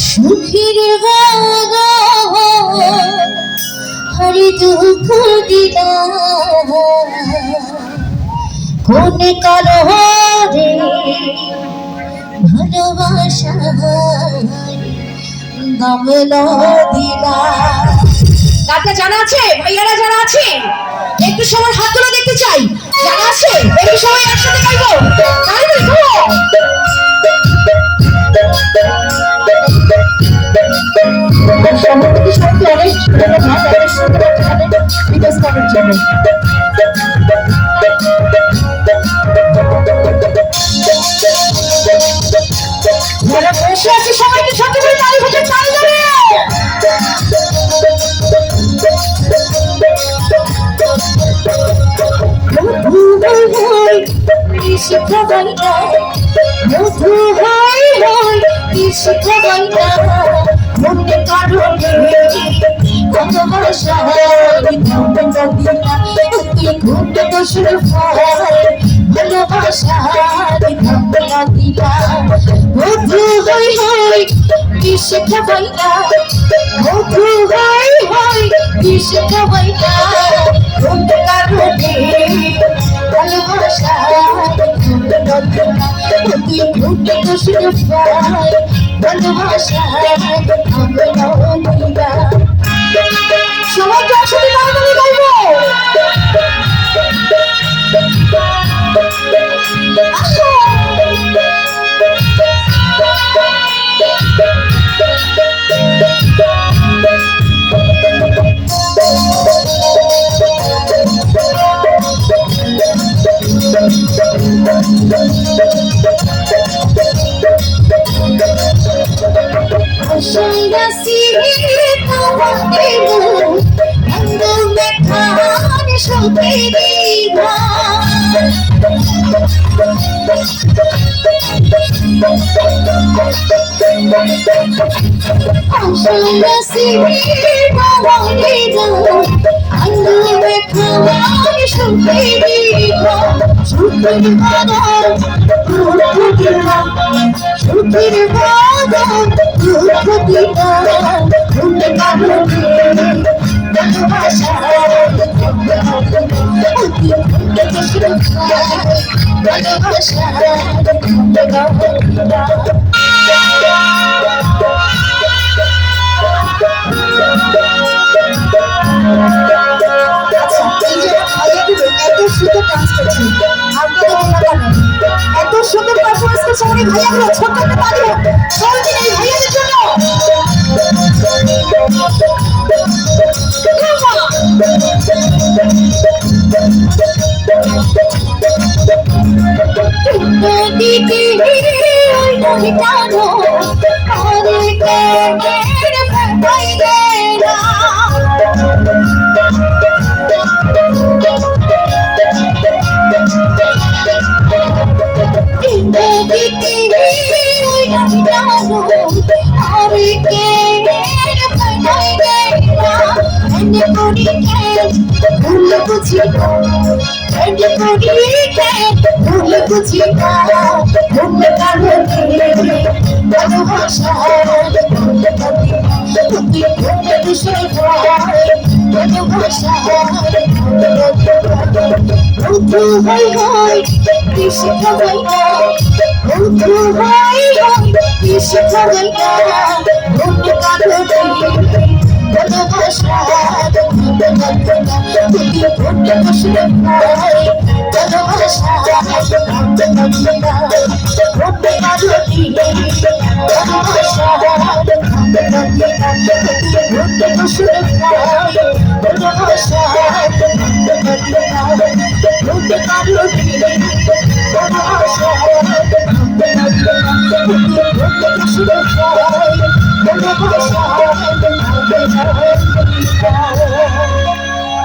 সুখের হরি দুঃখ দিলা কোন কারণে ভালোবাসা দামলা দিলা। গানটা জানা আছে? ভাইয়ারা যারা আছে একটু সময় হাত তুলে দেখতে চাই। জানা আছে? একটু সময় একসাথে গাইবো। তাহলে সম্পর্কে সবাইকে অনেক ধন্যবাদ তাদের সুন্দর বিকাশ করার জন্য। যারা বসে আছে সবাইকে সাথে করে তালি হতে চাই যাবে। মধু হয় শিখা বাইনা, মধু হয় শিখা বাইনা, মনে কারণে ভালোবাসা ভালোবাসা দিলা। মধু হয় শিখা বাইনা, মধু হয় শিখা বাইনা, মনে কারণে ভালোবাসা সবাইকে একসাথে তালি গাইবো। এত সুন্দর পারফরমেন্স করছে অনেক ভাইয়াগুলো, ছোট্ট একটা তালি সবাই এই ভাইয়াদের জন্য। Thank you.